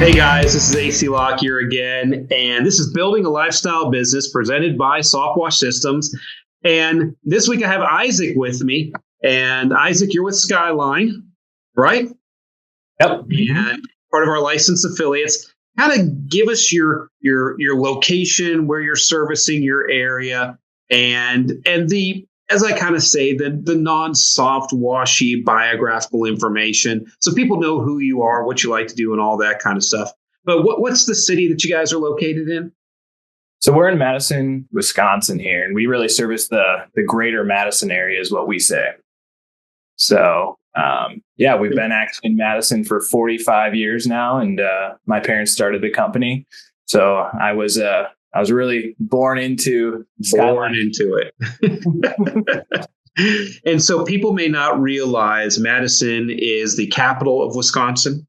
Hey guys, this is AC Locke here again, and this is Building a Lifestyle Business presented by SoftWash Systems. And this week I have Isaac with me, and Isaac, you're with Skyline, right? Yep. And part of our licensed affiliates. Kind of give us your location, where you're servicing your area, and the, as I kind of say, the non-soft washy biographical information, so people know who you are, what you like to do, and all that kind of stuff. But what's the city that you guys are located in? So we're in Madison, Wisconsin here, and we really service the greater Madison area is what we say. So we've been actually in Madison for 45 years now, and my parents started the company. So I was really born into Skyline. It. And so people may not realize Madison is the capital of Wisconsin.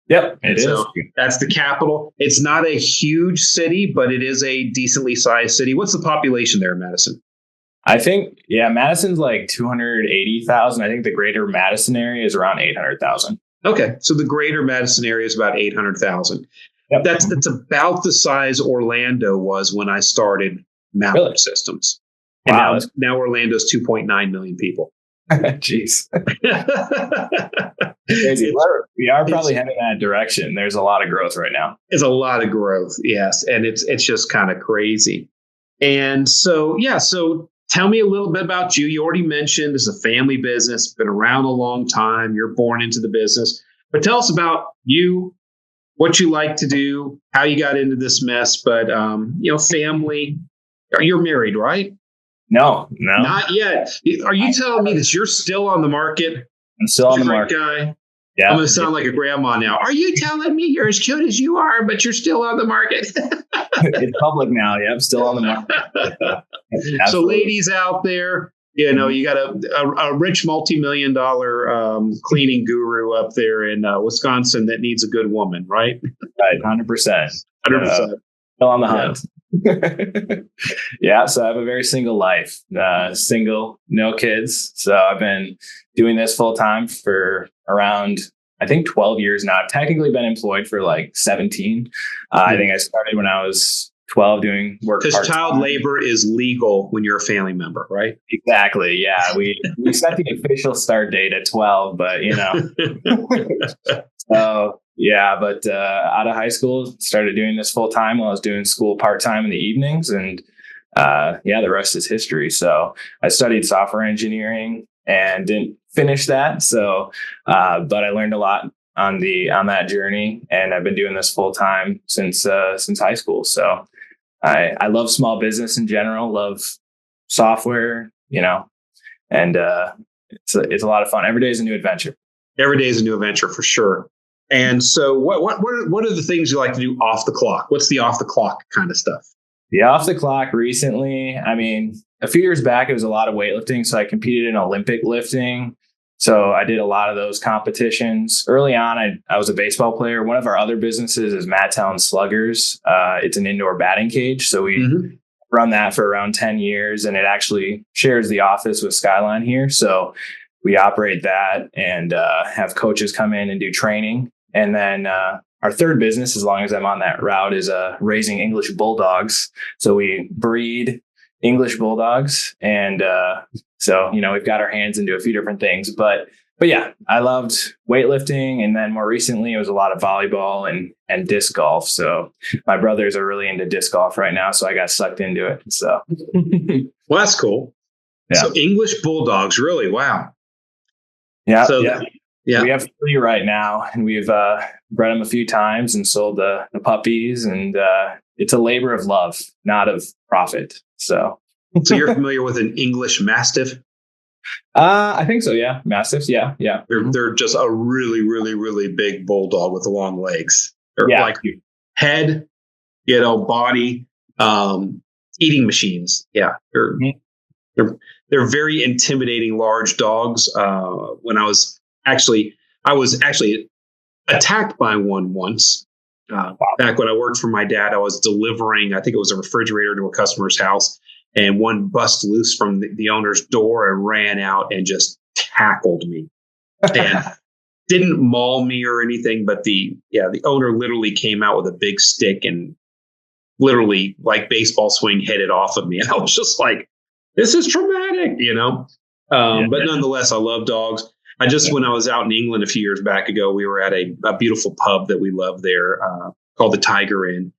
Yep, it is. So that's the capital. It's not a huge city, but it is a decently sized city. What's the population there in Madison? I think, Madison's like 280,000. I think the greater Madison area is around 800,000. Okay, so the greater Madison area is about 800,000. Yep. That's about the size Orlando was when I started Madtown Systems. And wow. now Orlando's 2.9 million people. Jeez. Crazy. We are probably heading in that direction. There's a lot of growth right now. It's a lot of growth, yes. And it's just kind of crazy. And so tell me a little bit about you. You already mentioned it's a family business, been around a long time. You're born into the business. But tell us about you, what you like to do, how you got into this mess. But, family, you're married, right? No. Not yet. Are you telling me that you're still on the market? I'm still on the market. Guy? Yeah. I'm going to sound like a grandma now. Are you telling me you're as cute as you are, but you're still on the market? It's public now. Yeah, I'm still on the market. So ladies out there, you got a rich multi-million-dollar cleaning guru up there in Wisconsin that needs a good woman, right? Right, 100%. 100%. Still on the hunt. So I have a very single life, single, no kids. So I've been doing this full time for around, I think 12 years now. I've technically been employed for like 17. I think I started when I was 12 doing work. Because child labor is legal when you're a family member, right? Exactly. Yeah. We set the official start date at 12, but So but out of high school, started doing this full time while I was doing school part time in the evenings, and the rest is history. So I studied software engineering and didn't finish that. So, but I learned a lot on that journey, and I've been doing this full time since high school. So I love small business in general, love software, and it's a lot of fun. Every day is a new adventure. Every day is a new adventure for sure. And so what are the things you like to do off the clock? What's the off the clock kind of stuff? The off the clock recently, I mean, a few years back, it was a lot of weightlifting. So I competed in Olympic lifting. So I did a lot of those competitions. Early on, I was a baseball player. One of our other businesses is Madtown Sluggers. It's an indoor batting cage. So we run that for around 10 years, and it actually shares the office with Skyline here. So we operate that and have coaches come in and do training. And then our third business, as long as I'm on that route, is raising English bulldogs. So we breed English bulldogs. And we've got our hands into a few different things. But yeah, I loved weightlifting. And then more recently, it was a lot of volleyball and disc golf. So my brothers are really into disc golf right now. So I got sucked into it. So well, that's cool. Yeah. So English bulldogs, really? Wow. Yeah. We have 3 right now, and we've bred them a few times and sold the puppies, and it's a labor of love, not of profit. So you're familiar with an English Mastiff? I think so. Yeah. Mastiffs. Yeah. They're just a really, really, really big bulldog with the long legs. They're like head, body, eating machines. Yeah. They're very intimidating large dogs. When I was actually attacked by one once. Back when I worked for my dad, I was delivering, I think it was a refrigerator to a customer's house, and one bust loose from the owner's door and ran out and just tackled me. And didn't maul me or anything, but the owner literally came out with a big stick and literally like baseball swing hit it off of me. And I was just like, this is traumatic, but nonetheless, I love dogs. When I was out in England a few years back ago, we were at a beautiful pub that we love there called the Tiger Inn,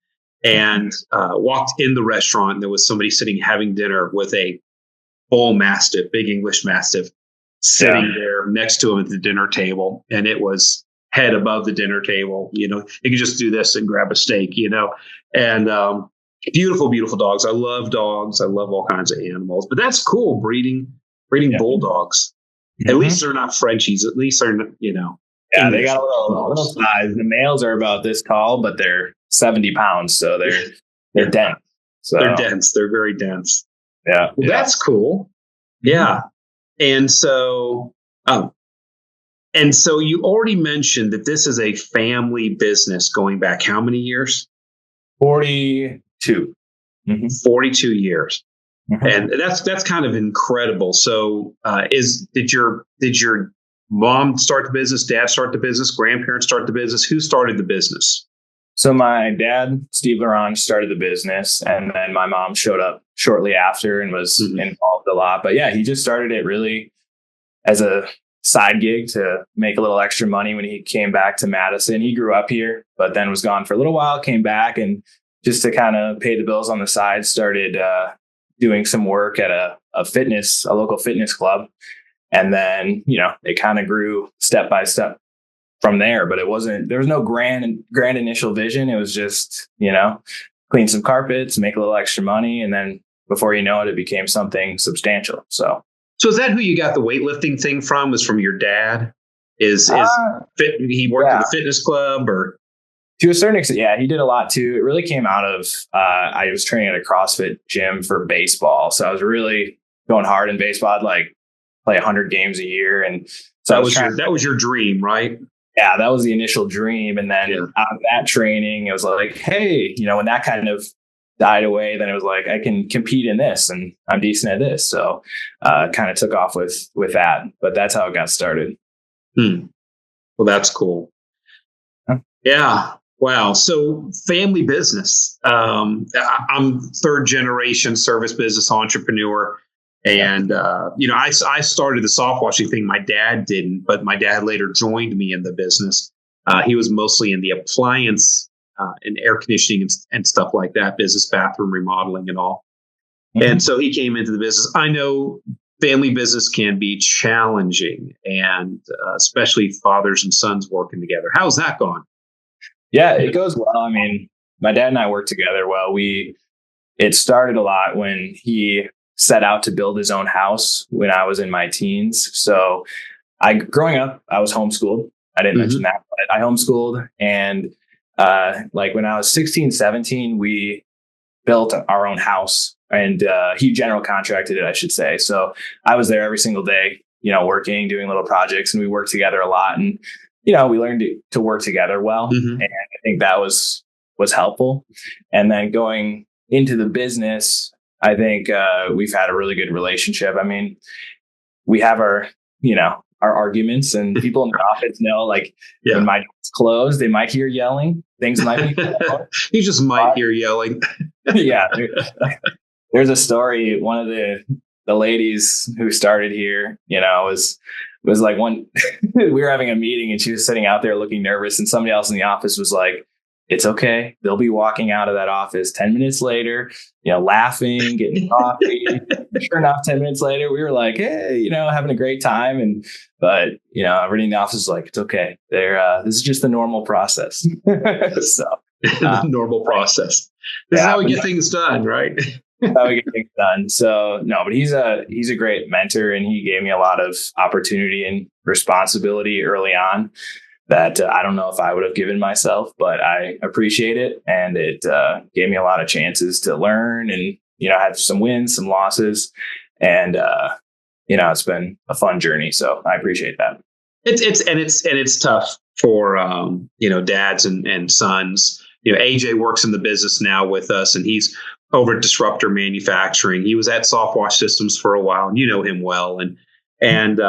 and walked in the restaurant. And there was somebody sitting having dinner with a bull mastiff, big English mastiff, sitting there next to him at the dinner table. And it was head above the dinner table. You could just do this and grab a steak, and beautiful, beautiful dogs. I love dogs. I love all kinds of animals, but that's cool. Breeding bulldogs. Mm-hmm. At least they're not Frenchies. At least they're, Yeah, they got a little size. The males are about this tall, but they're 70 pounds. So they're dense. So they're dense. They're very dense. Yeah. Well, that's cool. Yeah. And so, you already mentioned that this is a family business going back how many years? 42. Mm-hmm. 42 years. Mm-hmm. And that's kind of incredible. So, did your mom start the business, dad start the business, grandparents start the business? Who started the business? So my dad, Steve LaRonge, started the business, and then my mom showed up shortly after and was involved a lot. But yeah, he just started it really as a side gig to make a little extra money when he came back to Madison. He grew up here, but then was gone for a little while, came back, and just to kind of pay the bills on the side, started doing some work at a local fitness club. And then, it kind of grew step by step from there, but there was no grand initial vision. It was just, clean some carpets, make a little extra money. And then before you know it, it became something substantial. So is that who you got the weightlifting thing from? Was from your dad? He worked at a fitness club, or? To a certain extent, yeah, he did a lot too. It really came out of, I was training at a CrossFit gym for baseball. So I was really going hard in baseball. I'd play 100 games a year. And so that was your dream, right? Yeah, that was the initial dream. And then out of that training, it was like, hey, when that kind of died away, then it was like, I can compete in this and I'm decent at this. So kind of took off with that. But that's how it got started. Well, that's cool. Huh? Yeah. Wow. So family business. I'm third generation service business entrepreneur. And, I started the soft washing thing. My dad didn't, but my dad later joined me in the business. He was mostly in the appliance and air conditioning and stuff like that business, bathroom remodeling and all. Mm-hmm. And so he came into the business. I know family business can be challenging, and especially fathers and sons working together. How's that gone? Yeah, it goes well. I mean, my dad and I work together well. It started a lot when he set out to build his own house when I was in my teens. So growing up, I was homeschooled. I didn't mention that, but I homeschooled. And when I was 16, 17, we built our own house, and he general contracted it, I should say. So I was there every single day, working, doing little projects, and we worked together a lot. And, we learned to work together well. Mm-hmm. And I think that was helpful. And then going into the business, I think we've had a really good relationship. I mean, we have our arguments, and people in the office know, when my door's closed, they might hear yelling. Things might be you just might hear yelling. Yeah. There's a story. One of the ladies who started here, was like we were having a meeting, and she was sitting out there looking nervous, and somebody else in the office was like, it's okay. They'll be walking out of that office 10 minutes later, laughing, getting coffee. Sure enough, 10 minutes later, we were like, hey, having a great time. But everybody in the office is like, it's okay. This is just the normal process. So the normal process. This is how we get things done, right? How we get things done. So no, but he's a great mentor, and he gave me a lot of opportunity and responsibility early on that I don't know if I would have given myself, but I appreciate it. And it gave me a lot of chances to learn, and, had some wins, some losses, and, it's been a fun journey. So I appreciate that. It's tough for, dads and sons. AJ works in the business now with us, and he's over at Disruptor Manufacturing. He was at SoftWash Systems for a while, and you know him well. And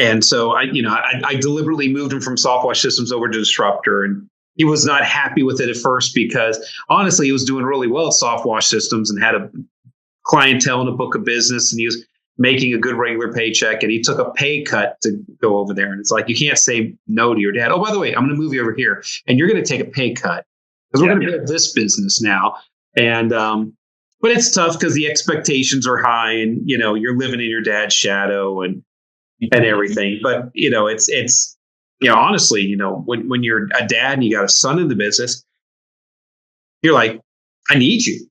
And so I deliberately moved him from SoftWash Systems over to Disruptor, and he was not happy with it at first because honestly, he was doing really well at SoftWash Systems and had a clientele and a book of business, and he was making a good regular paycheck, and he took a pay cut to go over there. And it's like, you can't say no to your dad. Oh, by the way, I'm going to move you over here, and you're going to take a pay cut because we're going to build this business now. And but it's tough because the expectations are high, and you're living in your dad's shadow and everything. But it's honestly, when you're a dad and you got a son in the business, you're like, I need you.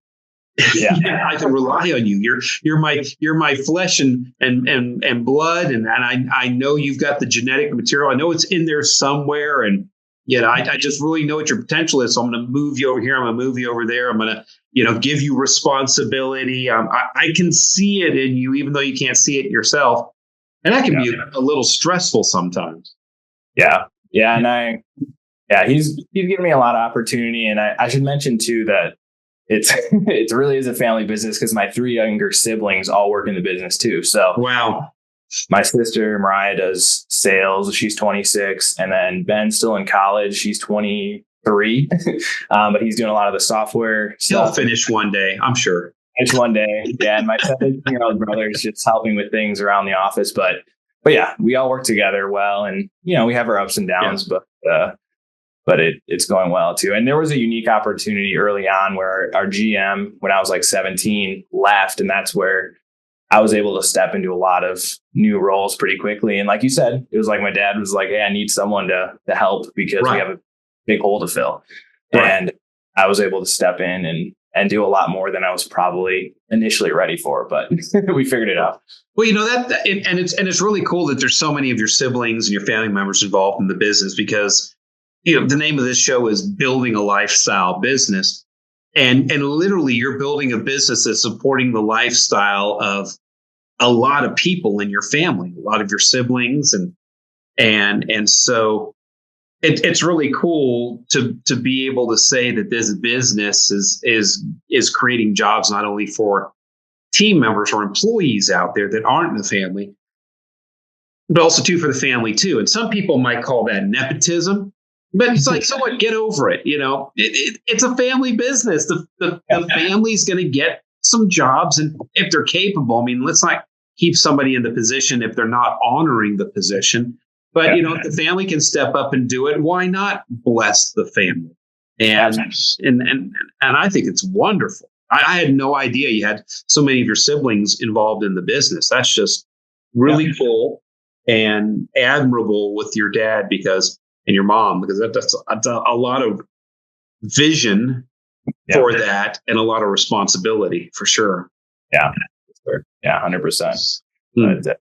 Yeah. I can rely on you. You're my flesh and blood, and I know you've got the genetic material. I know it's in there somewhere, and I just really know what your potential is. So I'm going to move you over here. I'm going to move you over there. I'm going to give you responsibility. I can see it in you, even though you can't see it yourself, and that can be a little stressful sometimes. Yeah, and he's given me a lot of opportunity, and I should mention too that it really is a family business because my 3 younger siblings all work in the business too. So wow. My sister Mariah does sales. She's 26, and then Ben's still in college. She's 23, but he's doing a lot of the software stuff. He'll finish one day, I'm sure. Finish one day, yeah. And my 17-year-old brother is just helping with things around the office, but yeah, we all work together well, and we have our ups and downs, but it's going well too. And there was a unique opportunity early on where our GM, when I was like 17, left. And that's where I was able to step into a lot of new roles pretty quickly. And like you said, it was like my dad was like, hey, I need someone to help because we have a big hole to fill. Right. And I was able to step in and do a lot more than I was probably initially ready for, but we figured it out. Well, it's really cool that there's so many of your siblings and your family members involved in the business because the name of this show is Building a Lifestyle Business. And literally you're building a business that's supporting the lifestyle of a lot of people in your family, a lot of your siblings. And so it's really cool to be able to say that this business is creating jobs, not only for team members or employees out there that aren't in the family, but also too for the family too. And some people might call that nepotism. But it's like, so what? Get over it. It's a family business. The family's going to get some jobs, and if they're capable, I mean, let's not keep somebody in the position if they're not honoring the position. But if the family can step up and do it, why not bless the family? And I think it's wonderful. I had no idea you had so many of your siblings involved in the business. That's just really cool and admirable with your dad and your mom, because that's a lot of vision for that and a lot of responsibility for sure. Yeah. Yeah. 100%. But,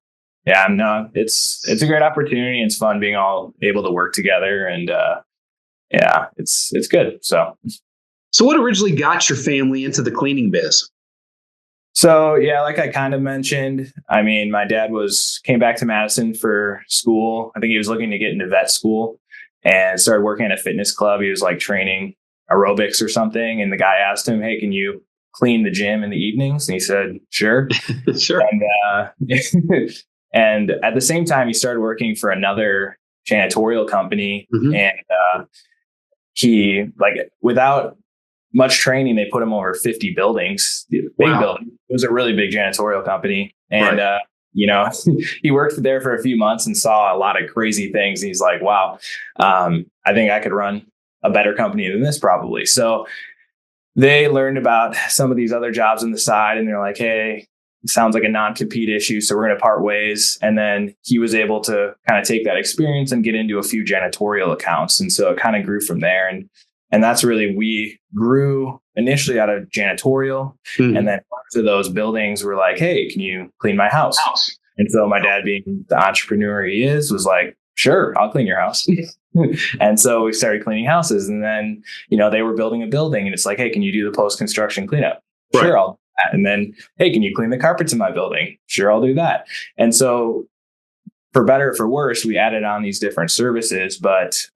it's a great opportunity. It's fun being all able to work together, and it's good. So what originally got your family into the cleaning biz? So, like I kind of mentioned, I mean, my dad came back to Madison for school. I think he was looking to get into vet school and started working at a fitness club. He was like training aerobics or something. And the guy asked him, hey, can you clean the gym in the evenings? And he said, sure. Sure. And at the same time, he started working for another janitorial company. Mm-hmm. And he, without much training, they put him over 50 buildings, big building. It was a really big janitorial company. And, he worked there for a few months and saw a lot of crazy things. And he's like, wow, I think I could run a better company than this probably. So they learned about some of these other jobs on the side, and they're like, hey, it sounds like a non-compete issue, so we're going to part ways. And then he was able to kind of take that experience and get into a few janitorial accounts. And so it kind of grew from there. And that's really, we grew initially out of janitorial. Mm-hmm. And then parts of those buildings were like, hey, can you clean my house? And so my dad, being the entrepreneur he is, was like, sure, I'll clean your house. And so we started cleaning houses. And then, they were building a building, and it's like, hey, can you do the post-construction cleanup? Right. Sure, I'll do that. And then, hey, can you clean the carpets in my building? Sure, I'll do that. And so for better or for worse, we added on these different services, but,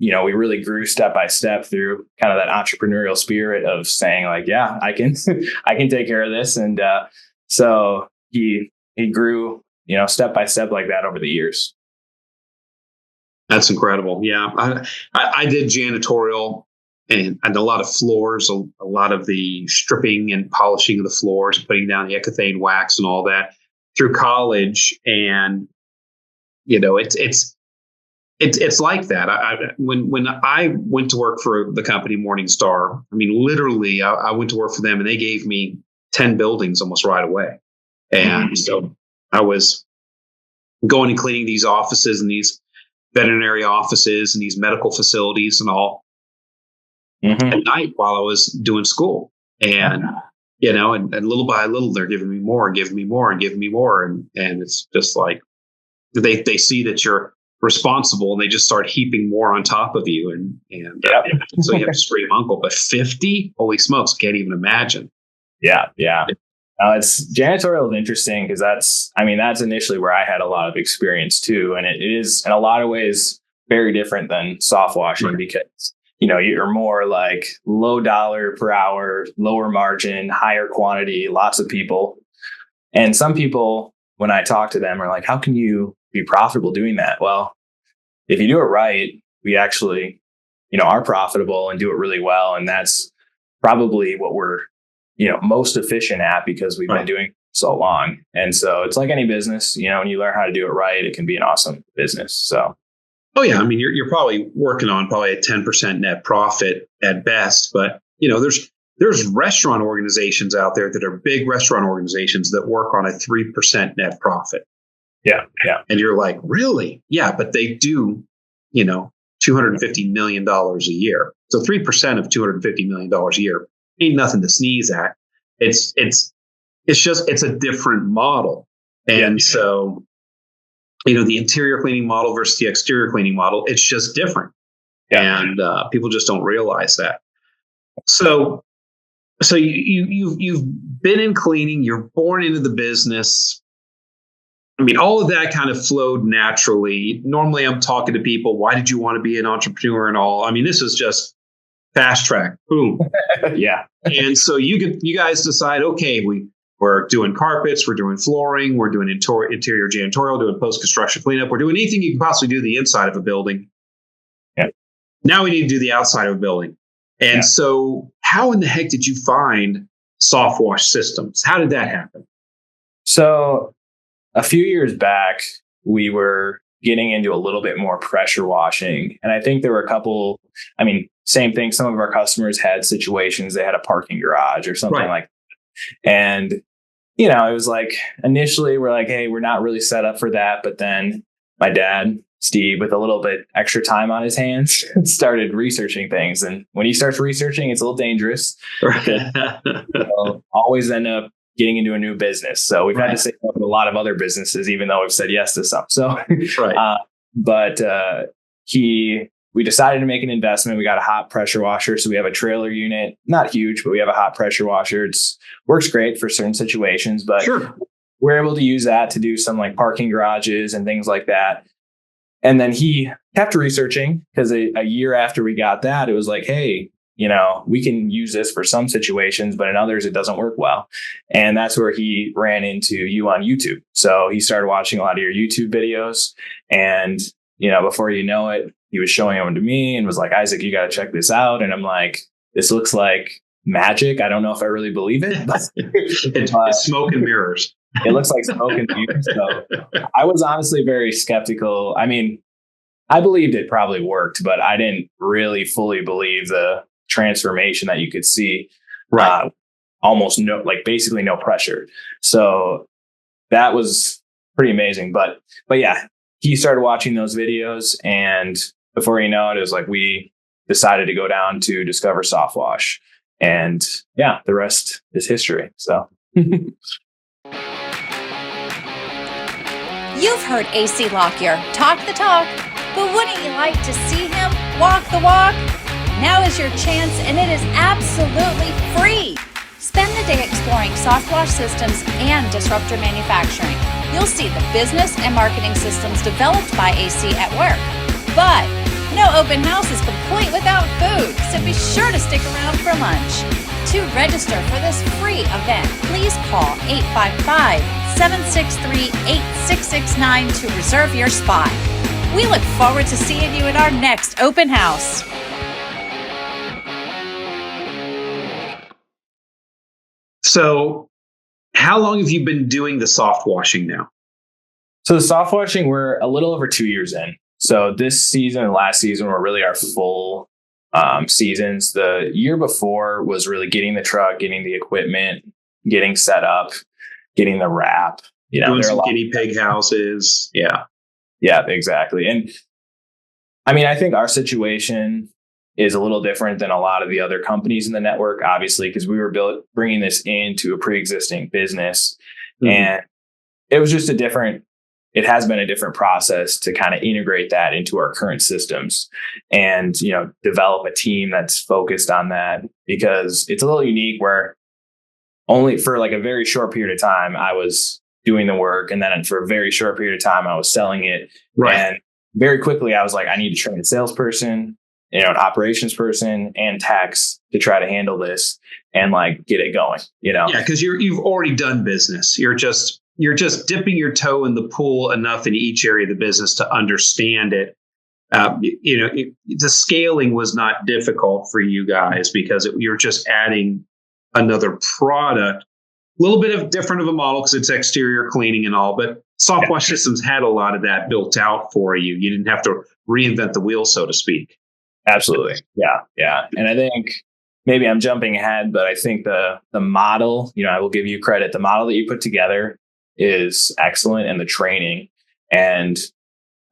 we really grew step by step through kind of that entrepreneurial spirit of saying like, yeah, I can take care of this. And so he grew step by step like that over the years. That's incredible. Yeah. I did janitorial and a lot of floors, a lot of the stripping and polishing of the floors, putting down the ecopane wax and all that through college. And, it's like that. When I went to work for the company Morningstar, I mean, literally I went to work for them and they gave me 10 buildings almost right away. And so I was going and cleaning these offices and these veterinary offices and these medical facilities and all at night while I was doing school. And, and little by little, they're giving me more and giving me more and giving me more. And it's just like, they see that you're responsible and they just start heaping more on top of you. And so you have to scream uncle, but 50, holy smokes, can't even imagine. Yeah. It's janitorial is interesting because that's initially where I had a lot of experience too. And it is in a lot of ways very different than soft washing because, you're more like low dollar per hour, lower margin, higher quantity, lots of people. And some people, when I talk to them, are like, how can you be profitable doing that? Well, if you do it right, we actually, are profitable and do it really well. And that's probably what we're, most efficient at because we've been doing it so long. And so it's like any business, when you learn how to do it right, it can be an awesome business. So. Oh yeah. I mean, you're probably working on probably a 10% net profit at best, but there's restaurant organizations out there that are big restaurant organizations that work on a 3% net profit. Yeah. And you're like, really? Yeah, but they do, $250 million a year. So 3% of $250 million a year ain't nothing to sneeze at. It's a different model. And so, the interior cleaning model versus the exterior cleaning model, it's just different. Yeah. And people just don't realize that. So you've been in cleaning, you're born into the business. I mean, all of that kind of flowed naturally. Normally I'm talking to people, why did you want to be an entrepreneur and all? I mean, this is just fast track, boom. Yeah. And so you guys decide, okay, we're doing carpets, we're doing flooring, we're doing interior janitorial, doing post-construction cleanup. We're doing anything you can possibly do the inside of a building. Yeah. Now we need to do the outside of a building. And so how in the heck did you find SoftWash Systems? How did that happen? So a few years back, we were getting into a little bit more pressure washing. And I think there were a couple, same thing. Some of our customers had situations, they had a parking garage or something like that. And, it was like, initially we're like, hey, we're not really set up for that. But then my dad, Steve, with a little bit extra time on his hands, started researching things. And when he starts researching, it's a little dangerous. Always end up getting into a new business. So we've had to say no to a lot of other businesses, even though we've said yes to some. So, we decided to make an investment. We got a hot pressure washer. So we have a trailer unit, not huge, but we have a hot pressure washer. It's works great for certain situations, but we're able to use that to do some like parking garages and things like that. And then he kept researching because a year after we got that, it was like, hey, we can use this for some situations, but in others, it doesn't work well. And that's where he ran into you on YouTube. So he started watching a lot of your YouTube videos. And, before you know it, he was showing them to me and was like, Isaac, you got to check this out. And I'm like, this looks like magic. I don't know if I really believe it. But, it's smoke and mirrors. It looks like smoke and mirrors. So I was honestly very skeptical. I mean, I believed it probably worked, but I didn't really fully believe the transformation that you could see. Almost basically no pressure. So that was pretty amazing. But yeah, he started watching those videos, and before you know it, it was like we decided to go down to discover SoftWash, and yeah, the rest is history. So you've heard AC Lockyer talk the talk, but wouldn't you like to see him walk the walk? Now is your chance, and it is absolutely free. Spend the day exploring SoftWash Systems and Disruptor Manufacturing. You'll see the business and marketing systems developed by AC at work. But no open house is complete without food, so be sure to stick around for lunch. To register for this free event, please call 763-8669 to reserve your spot. We look forward to seeing you at our next open house. So how long have you been doing the soft washing now? So the soft washing, we're a little over 2 years in. So this season and last season were really our full seasons. The year before was really getting the truck, getting the equipment, getting set up, getting the wrap. You know, doing some guinea pig houses. Yeah. Yeah, exactly. And I mean, I think our situation is a little different than a lot of the other companies in the network, obviously, because we were bringing this into a pre-existing business. Mm-hmm. And it was just it has been a different process to kind of integrate that into our current systems and, you know, develop a team that's focused on that, because it's a little unique where only for like a very short period of time, I was doing the work. And then for a very short period of time, I was selling it. Right. And very quickly, I was like, I need to train a salesperson, you know, an operations person and techs to try to handle this and like get it going, you know? Yeah. Cause you've already done business. You're just dipping your toe in the pool enough in each area of the business to understand it. The scaling was not difficult for you guys because you're just adding another product, a little bit of different of a model because it's exterior cleaning and all, but SoftWash Systems had a lot of that built out for you. You didn't have to reinvent the wheel, so to speak. Absolutely. Yeah. Yeah. And I think maybe I'm jumping ahead, but I think the model, you know, I will give you credit. The model that you put together is excellent, and the training. And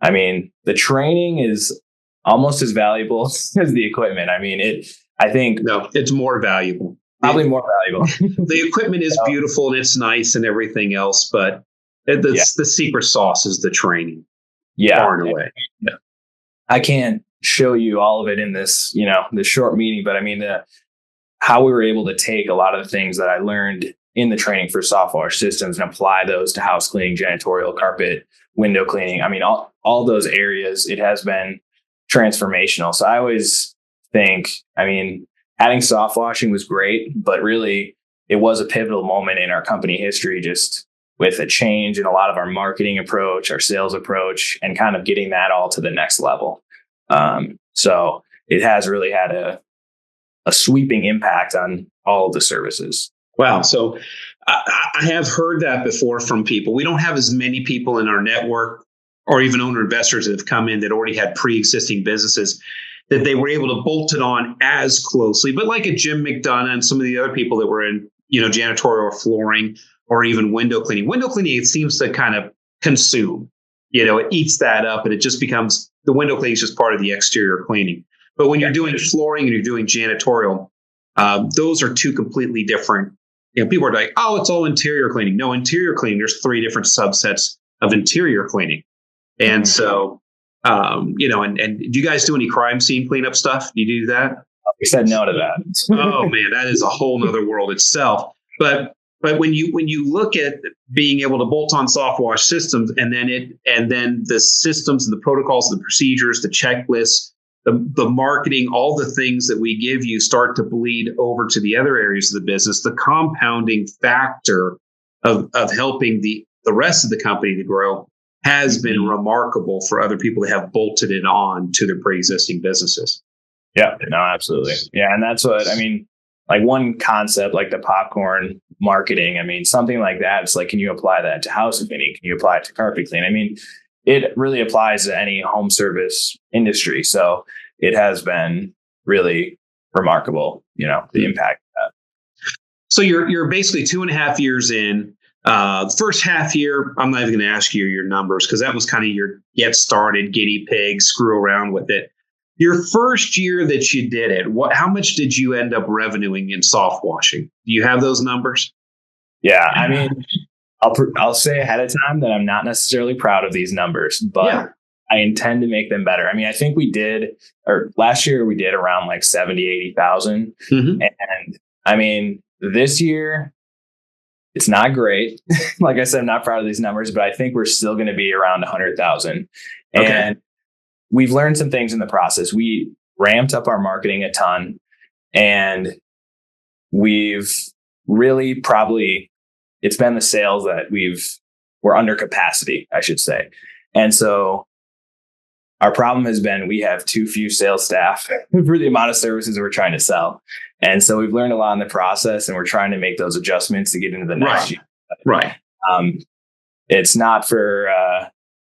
I mean, the training is almost as valuable as the equipment. I mean, it's more valuable. Probably more valuable. The equipment is beautiful and it's nice and everything else, but the secret sauce is the training. Yeah. Far and away. Yeah. I can't show you all of it in this, you know, this short meeting, but I mean, how we were able to take a lot of the things that I learned in the training for SoftWash Systems and apply those to house cleaning, janitorial, carpet, window cleaning. I mean, all those areas, it has been transformational. So I always think, I mean, adding soft washing was great, but really it was a pivotal moment in our company history, just with a change in a lot of our marketing approach, our sales approach, and kind of getting that all to the next level. So it has really had a sweeping impact on all of the services. Wow. So I have heard that before from people. We don't have as many people in our network or even owner investors that have come in that already had pre-existing businesses that they were able to bolt it on as closely. But like a Jim McDonough and some of the other people that were in, you know, janitorial or flooring or even window cleaning. Window cleaning, it seems to kind of consume, you know, it eats that up and it just becomes, the window cleaning is just part of the exterior cleaning. But when you're doing flooring and you're doing janitorial, those are two completely different. You know, people are like, oh, it's all interior cleaning. No, interior cleaning, there's 3 different subsets of interior cleaning. And so, you know, and do you guys do any crime scene cleanup stuff? Do you do that? We said no to that. Oh man, that is a whole nother world itself. But when you look at being able to bolt on SoftWash Systems and then the systems and the protocols, the procedures, the checklists, the marketing, all the things that we give you start to bleed over to the other areas of the business, the compounding factor of helping the rest of the company to grow has been remarkable for other people that have bolted it on to their pre-existing businesses. Yeah, no, absolutely. Yeah. And that's what, I mean, like one concept like the popcorn marketing, I mean, something like that. It's like, can you apply that to house cleaning? Can you apply it to carpet cleaning? I mean, it really applies to any home service industry. So it has been really remarkable, you know, the impact of that. So you're basically 2.5 years in. The first half year, I'm not even going to ask you your numbers because that was kind of your get started, guinea pig, screw around with it. Your first year that you did it, how much did you end up revenuing in soft washing? Do you have those numbers? Yeah, I mean, I'll say ahead of time that I'm not necessarily proud of these numbers, but I intend to make them better. I mean, I think last year we did around like 70, 80,000. Mm-hmm. And I mean, this year it's not great. Like I said, I'm not proud of these numbers, but I think we're still going to be around 100,000. Okay. And we've learned some things in the process. We ramped up our marketing a ton, and we've really probably it's been the sales that we're under capacity, I should say. And so our problem has been we have too few sales staff for the amount of services we're trying to sell. And so we've learned a lot in the process, and we're trying to make those adjustments to get into the next year. Right. It's not for,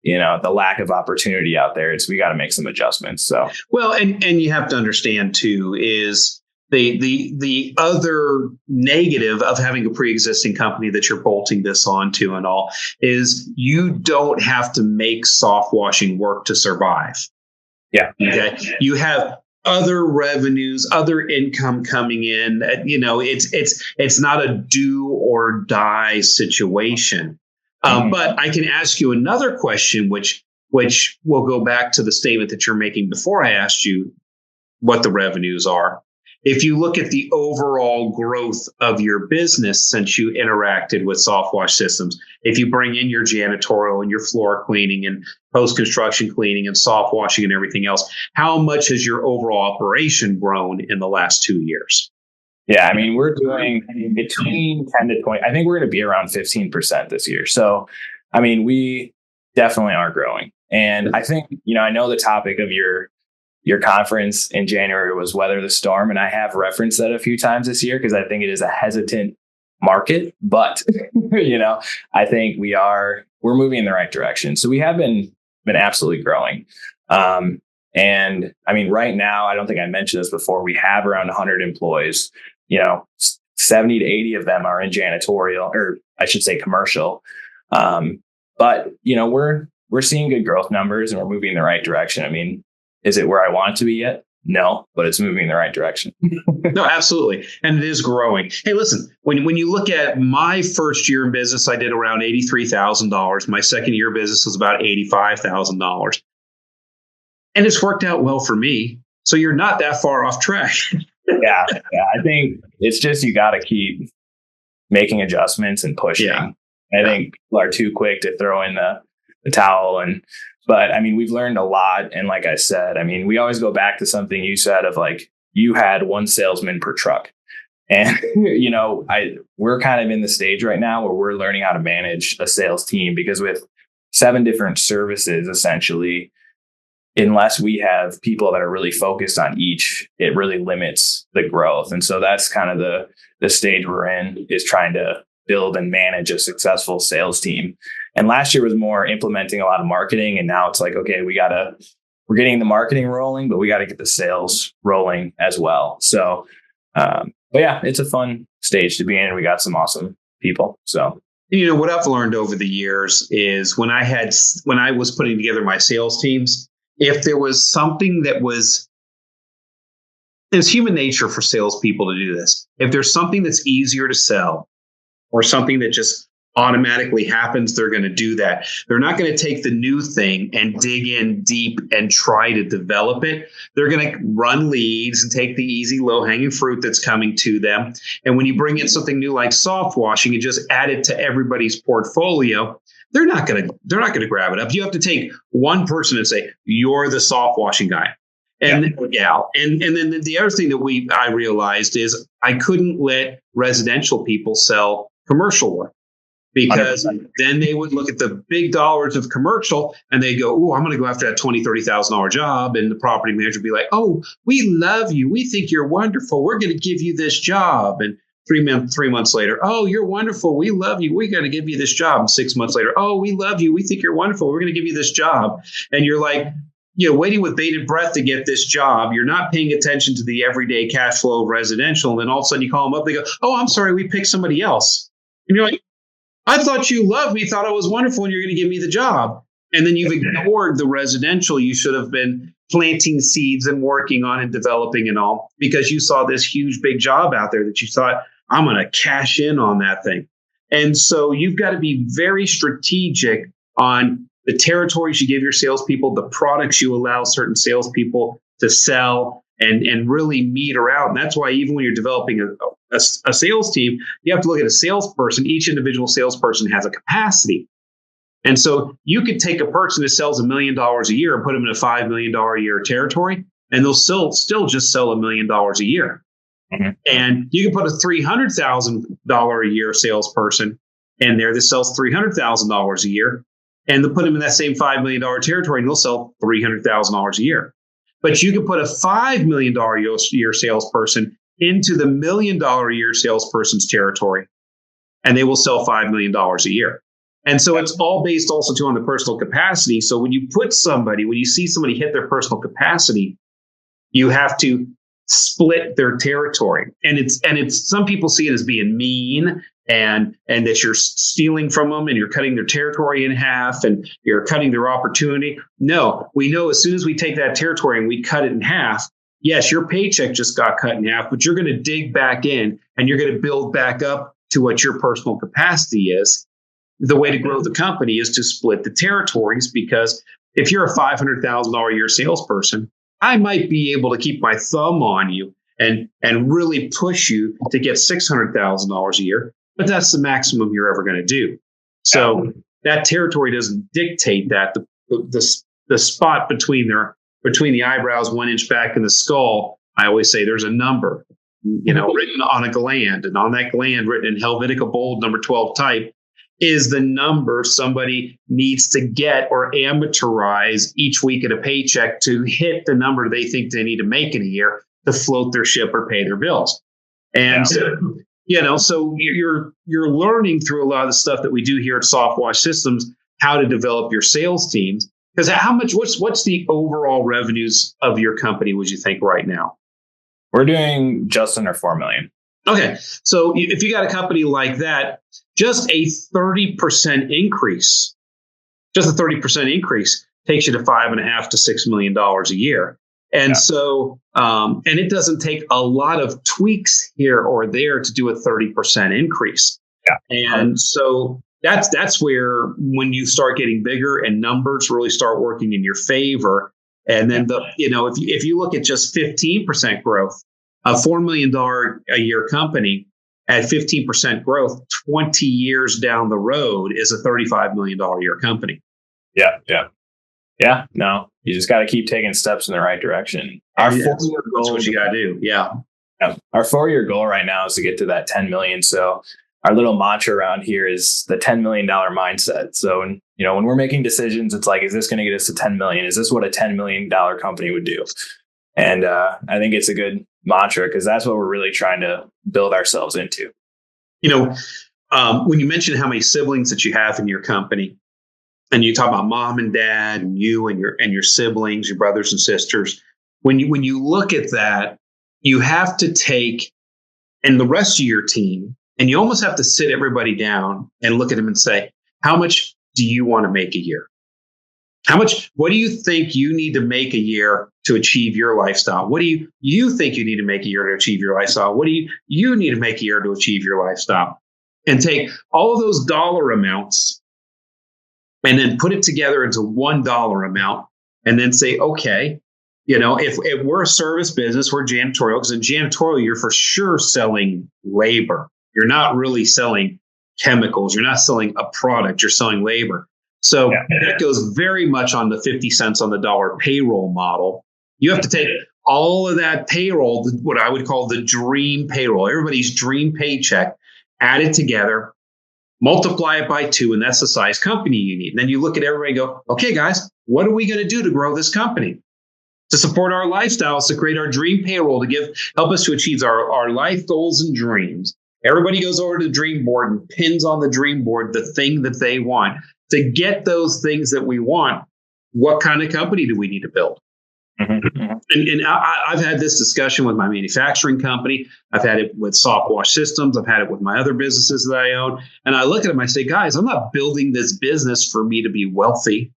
the lack of opportunity out there. We got to make some adjustments. So, well, and you have to understand too, is the other negative of having a pre-existing company that you're bolting this onto and all is you don't have to make soft washing work to survive. Yeah. Okay. You have other revenues, other income coming in. It's not a do or die situation. But I can ask you another question, which will go back to the statement that you're making before I asked you what the revenues are. If you look at the overall growth of your business since you interacted with SoftWash Systems, if you bring in your janitorial and your floor cleaning and post-construction cleaning and soft washing and everything else, how much has your overall operation grown in the last 2 years? Yeah, I mean, we're doing between 10 to 20. I think we're going to be around 15% this year. So, I mean, we definitely are growing. And I think, I know the topic of your conference in January was weather the storm. And I have referenced that a few times this year because I think it is a hesitant market. But, I think we're moving in the right direction. So we have been absolutely growing. And I mean, right now, I don't think I mentioned this before. We have around 100 employees, 70 to 80 of them are in janitorial, or I should say commercial. But, we're seeing good growth numbers and we're moving in the right direction. I mean, is it where I want it to be yet? No, but it's moving in the right direction. No, absolutely. And it is growing. Hey, listen, when you look at my first year in business, I did around $83,000. My second year business was about $85,000. And it's worked out well for me. So you're not that far off track. Yeah. I think it's just you got to keep making adjustments and pushing. Yeah. I think people are too quick to throw in the towel. But I mean, we've learned a lot. And like I said, I mean, we always go back to something you said of like, you had one salesman per truck. And, we're kind of in the stage right now where we're learning how to manage a sales team, because with 7 different services, essentially, unless we have people that are really focused on each, it really limits the growth. And so that's kind of the stage we're in, is trying to build and manage a successful sales team. And last year was more implementing a lot of marketing. And now it's like, okay, we're getting the marketing rolling, but we got to get the sales rolling as well. So, but yeah, it's a fun stage to be in. We got some awesome people. So, what I've learned over the years is when I was putting together my sales teams, if there was something it's human nature for salespeople to do this. If there's something that's easier to sell or something that just automatically happens, they're going to do that. They're not going to take the new thing and dig in deep and try to develop it. They're going to run leads and take the easy low-hanging fruit that's coming to them. And when you bring in something new like soft washing and just add it to everybody's portfolio, they're not going to grab it up. You have to take one person and say, you're the soft washing guy. And gal. And then the other thing that I realized is I couldn't let residential people sell commercial work, because 100%. Then they would look at the big dollars of commercial and they go, oh, I'm going to go after that $20,000, $30,000 job. And the property manager would be like, oh, we love you. We think you're wonderful. We're going to give you this job. And 3 months later, oh, you're wonderful. We love you. We're going to give you this job. And 6 months later, oh, we love you. We think you're wonderful. We're going to give you this job. And you're like, waiting with bated breath to get this job. You're not paying attention to the everyday cash flow of residential. And then all of a sudden you call them up. They go, oh, I'm sorry, we picked somebody else. And you're like, I thought you loved me, thought I was wonderful, and you're going to give me the job. And then you've ignored the residential you should have been planting seeds and working on and developing and all, because you saw this huge, big job out there that you thought, I'm going to cash in on that thing. And so you've got to be very strategic on the territories you give your salespeople, the products you allow certain salespeople to sell, and really meter out. And that's why even when you're developing a sales team, you have to look at a salesperson. Each individual salesperson has a capacity. And so you could take a person that sells $1 million a year and put them in a $5 million a year territory, and they'll still just sell $1 million a year. Mm-hmm. And you can put a $300,000 a year salesperson and there that sells $300,000 a year, and they'll put them in that same $5 million territory and they'll sell $300,000 a year. But you can put a $5 million a year salesperson into the $1 million a year salesperson's territory, and they will sell $5 million a year. And so it's all based also too on the personal capacity. So when you see somebody hit their personal capacity, you have to split their territory. And it's some people see it as being mean and that you're stealing from them and you're cutting their territory in half and you're cutting their opportunity. No, we know as soon as we take that territory and we cut it in half, yes, your paycheck just got cut in half, but you're going to dig back in and you're going to build back up to what your personal capacity is. The way to grow the company is to split the territories, because if you're a $500,000 a year salesperson, I might be able to keep my thumb on you and really push you to get $600,000 a year, but that's the maximum you're ever going to do. So that territory doesn't dictate that. The spot between the eyebrows, 1 inch back in the skull, I always say there's a number, written on a gland, and on that gland, written in Helvetica bold number 12 type, is the number somebody needs to get or amateurize each week at a paycheck to hit the number they think they need to make in a year to float their ship or pay their bills. And so you're learning through a lot of the stuff that we do here at SoftWash Systems, how to develop your sales teams. Because what's the overall revenues of your company, would you think, right now? We're doing just under 4 million. Okay. So if you got a company like that, just a 30% increase takes you to $5.5 to $6 million a year. And so, and it doesn't take a lot of tweaks here or there to do a 30% increase. Yeah. And so that's where, when you start getting bigger and numbers really start working in your favor. And then if you look at just 15% growth, a $4 million a year company at 15% growth, 20 years down the road is a $35 million a year company. Yeah. No, you just got to keep taking steps in the right direction. Our 4-year goal is what you got to do. Yeah. Our 4-year goal right now is to get to that 10 million. So our little mantra around here is the $10 million mindset. So, when we're making decisions, it's like, is this going to get us to 10 million? Is this what a $10 million company would do? And I think it's a good mantra, because that's what we're really trying to build ourselves into. When you mention how many siblings that you have in your company, and you talk about mom and dad and you and your siblings, your brothers and sisters, when you look at that, you have to take, and the rest of your team, and you almost have to sit everybody down and look at them and say, how much do you want to make a year? What do you think you need to make a year to achieve your lifestyle? What do you think you need to make a year to achieve your lifestyle? What do you need to make a year to achieve your lifestyle? And take all of those dollar amounts and then put it together into $1 amount, and then say, okay, if we're a service business, we're janitorial, because in janitorial, you're for sure selling labor. You're not really selling chemicals. You're not selling a product. You're selling labor. So that goes very much on the 50 cents on the dollar payroll model. You have to take all of that payroll, what I would call the dream payroll, everybody's dream paycheck, add it together, multiply it by 2, and that's the size company you need. And then you look at everybody and go, okay, guys, what are we going to do to grow this company? To support our lifestyles, to create our dream payroll, to help us to achieve our life goals and dreams. Everybody goes over to the dream board and pins on the dream board the thing that they want. To get those things that we want, what kind of company do we need to build? And I've had this discussion with my manufacturing company. I've had it with SoftWash Systems. I've had it with my other businesses that I own. And I look at them, I say, guys, I'm not building this business for me to be wealthy.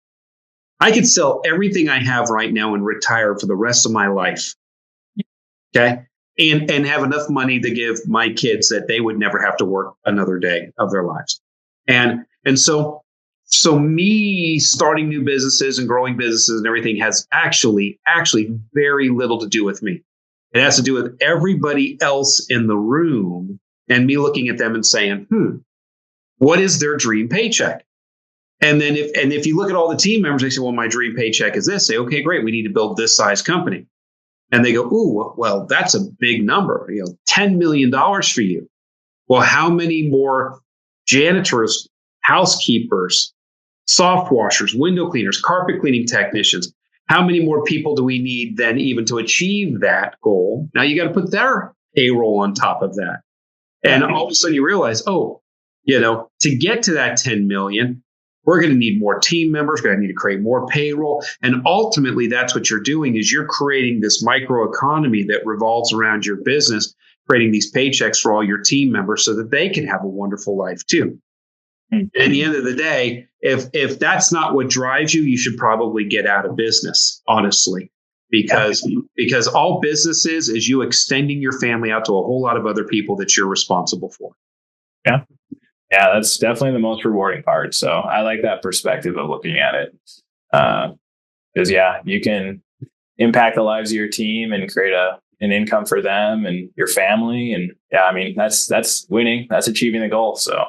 I could sell everything I have right now and retire for the rest of my life. Okay. And have enough money to give my kids that they would never have to work another day of their lives. And so me starting new businesses and growing businesses and everything has actually very little to do with me. It has to do with everybody else in the room and me looking at them and saying, what is their dream paycheck? And then if you look at all the team members, they say, well, my dream paycheck is this. Say, okay, great. We need to build this size company. And they go, ooh, well, that's a big number, $10 million for you. Well, how many more janitors, housekeepers, soft washers, window cleaners, carpet cleaning technicians. How many more people do we need then even to achieve that goal? Now you got to put their payroll on top of that. And all of a sudden you realize, to get to that 10 million, we're going to need more team members. We're going to need to create more payroll. And ultimately, that's what you're doing is you're creating this microeconomy that revolves around your business, creating these paychecks for all your team members so that they can have a wonderful life too. And at the end of the day, if that's not what drives you, you should probably get out of business, honestly, because all business is you extending your family out to a whole lot of other people that you're responsible for. Yeah. Yeah, that's definitely the most rewarding part. So I like that perspective of looking at it. Because you can impact the lives of your team and create an income for them and your family. And that's winning. That's achieving the goal. So.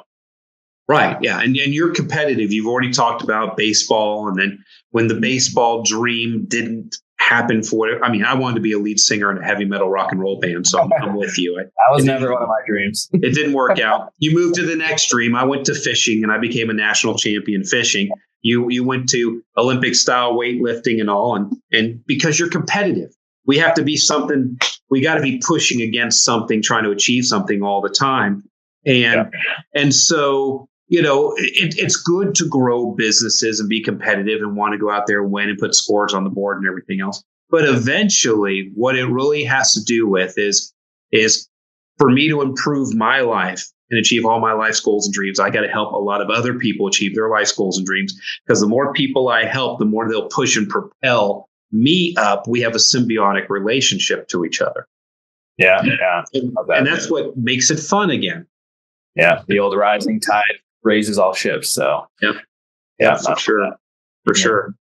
Right. Yeah. And you're competitive. You've already talked about baseball. And then when the baseball dream didn't happen I wanted to be a lead singer in a heavy metal rock and roll band. So I'm with you. That was never one of my dreams. It didn't work out. You moved to the next dream. I went to fishing and I became a national champion fishing. You went to Olympic style weightlifting and all. And because you're competitive, we have to be something. We got to be pushing against something, trying to achieve something all the time. And so, it's good to grow businesses and be competitive and want to go out there and win and put scores on the board and everything else. But eventually, what it really has to do with is for me to improve my life and achieve all my life's goals and dreams, I got to help a lot of other people achieve their life's goals and dreams. Because the more people I help, the more they'll push and propel me up. We have a symbiotic relationship to each other. Yeah. And that's what makes it fun again. Yeah. The old rising tide raises all ships. So yeah, for sure.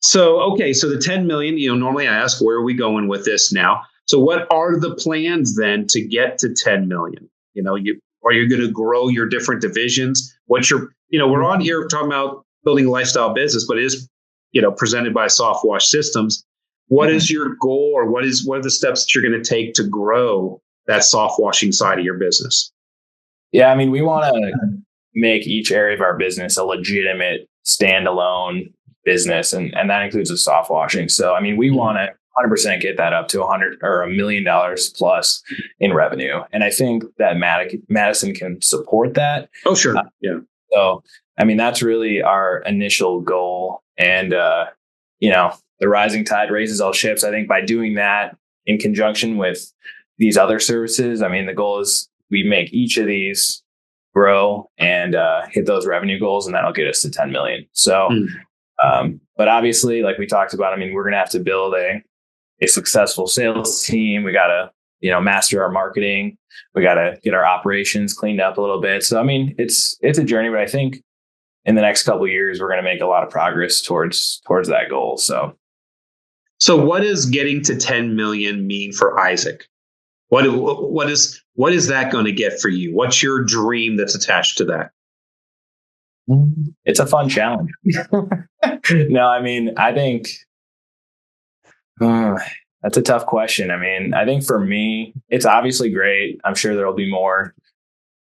So, okay. So the 10 million, normally I ask, where are we going with this now? So what are the plans then to get to 10 million? Are you going to grow your different divisions? We're on here talking about building a lifestyle business, but it is, presented by SoftWash Systems. What is your goal, or what are the steps that you're going to take to grow that soft washing side of your business? Yeah. We want to make each area of our business a legitimate standalone business. And that includes the soft washing. So, we want to 100% get that up to $100 or $1 million plus in revenue. And I think that Madison can support that. Oh, sure. Yeah. So, that's really our initial goal. And, the rising tide raises all ships. I think by doing that in conjunction with these other services, the goal is we make each of these grow and hit those revenue goals, and that'll get us to 10 million. So, but obviously, like we talked about, we're going to have to build a successful sales team. We got to, master our marketing. We got to get our operations cleaned up a little bit. So, it's a journey, but I think in the next couple of years, we're going to make a lot of progress towards that goal. So what does getting to 10 million mean for Isaac? What is that going to get for you? What's your dream that's attached to that? It's a fun challenge. No, I think that's a tough question. I think for me, it's obviously great. I'm sure there'll be more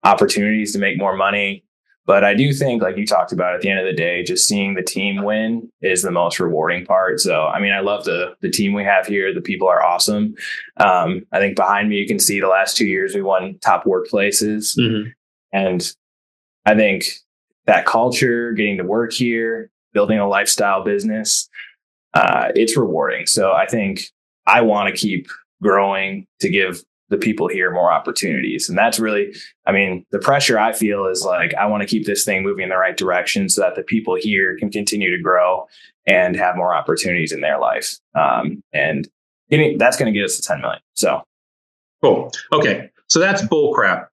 opportunities to make more money. But I do think, like you talked about, at the end of the day, just seeing the team win is the most rewarding part. So, I love the team we have here. The people are awesome. I think behind me, you can see the last 2 years we won top workplaces. Mm-hmm. And I think that culture, getting to work here, building a lifestyle business, it's rewarding. So I think I want to keep growing to give the people here more opportunities. And that's really, the pressure I feel is like, I want to keep this thing moving in the right direction so that the people here can continue to grow and have more opportunities in their life. And that's going to get us to 10 million. So. Cool. Okay. So that's bull crap.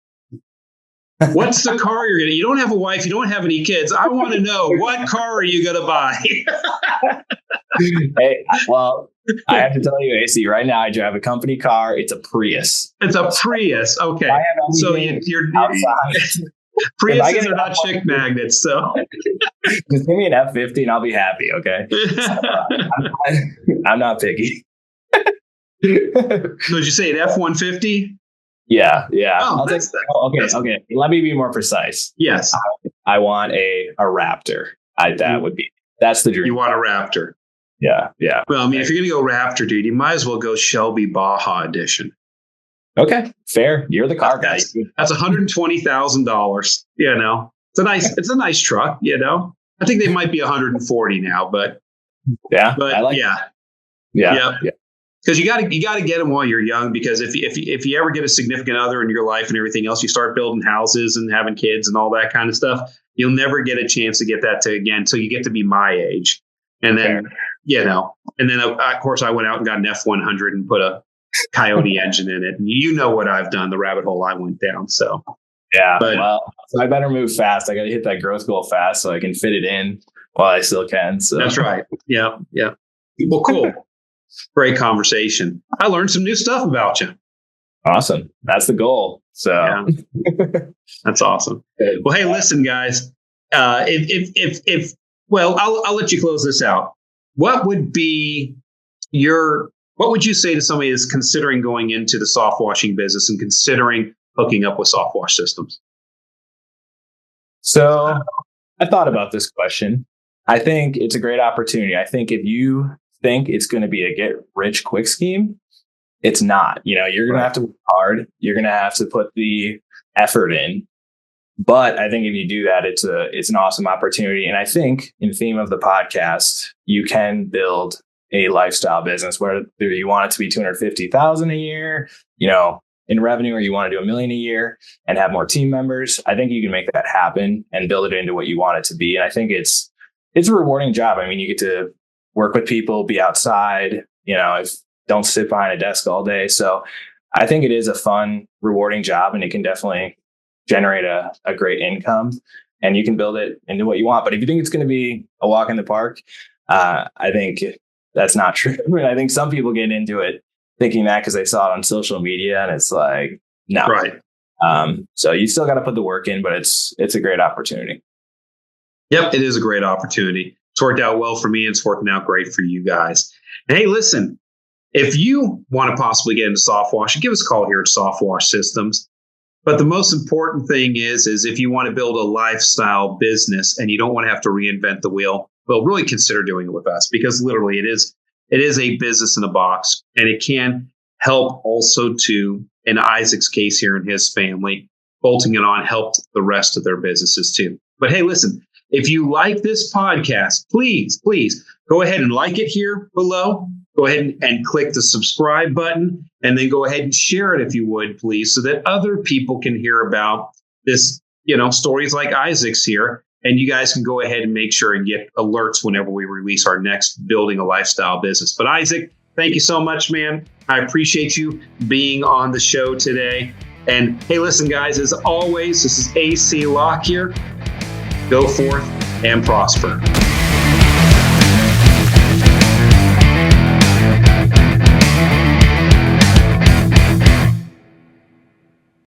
What's the car you're going to, you don't have a wife, you don't have any kids. I want to know, what car are you going to buy? Hey, well, I have to tell you, AC, right now I drive a company car. It's a Prius. It's a Prius. Okay. So you're Priuses are not chick magnets. So just give me an F50 and I'll be happy. Okay. I'm not picky. So did you say an F-150? Yeah. Oh, Okay. Let me be more precise. Yes. I want a Raptor. That's the dream. You want a Raptor. Yeah. Well, I mean, if you're going to go Raptor, dude, you might as well go Shelby Baja Edition. Okay, fair. You're the car guy. That's $120,000. You know, it's a nice truck. You know, I think they might be 140 now, but yeah. Because you got to get them while you're young. Because if you ever get a significant other in your life and everything else, you start building houses and having kids and all that kind of stuff. You'll never get a chance to get that again until you get to be my age. And then, of course, I went out and got an F-100 and put a Coyote engine in it. And you know what I've done, the rabbit hole I went down. So, yeah, so I better move fast. I got to hit that growth goal fast so I can fit it in while I still can. So that's right. Yeah. Well, cool. Great conversation. I learned some new stuff about you. Awesome. That's the goal. So that's awesome. Well, hey, listen, guys, I'll let you close this out. What would you say to somebody that's considering going into the soft washing business and considering hooking up with SoftWash Systems? So I thought about this question. I think it's a great opportunity. I think if you think it's going to be a get rich quick scheme, it's not. You know, you're going to have to work hard. You're going to have to put the effort in. But I think if you do that, it's an awesome opportunity. And I think in the theme of the podcast, you can build a lifestyle business, whether you want it to be $250,000 a year, you know, in revenue, or you want to do $1 million a year and have more team members. I think you can make that happen and build it into what you want it to be. And I think it's a rewarding job. I mean, you get to work with people, be outside, you know, don't sit behind a desk all day. So I think it is a fun, rewarding job, and it can definitely generate a great income, and you can build it into what you want. But if you think it's going to be a walk in the park, I think that's not true. I think some people get into it thinking that because they saw it on social media, and it's like, no. Right. So you still got to put the work in, but it's a great opportunity. Yep, it is a great opportunity. It's worked out well for me, and it's working out great for you guys. And hey, listen, if you want to possibly get into soft wash, give us a call here at SoftWash Systems. But the most important thing is if you want to build a lifestyle business and you don't want to have to reinvent the wheel, well, really consider doing it with us, because literally it is a business in a box, and it can help also to, in Isaac's case here in his family, bolting it on helped the rest of their businesses too. But hey, listen, if you like this podcast, please go ahead and like it here below. Go ahead and click the subscribe button, and then go ahead and share it if you would, please, so that other people can hear about this, you know, stories like Isaac's here. And you guys can go ahead and make sure and get alerts whenever we release our next Building a Lifestyle Business. But Isaac, thank you so much, man. I appreciate you being on the show today. And hey, listen, guys, as always, this is AC Lock here. Go forth and prosper.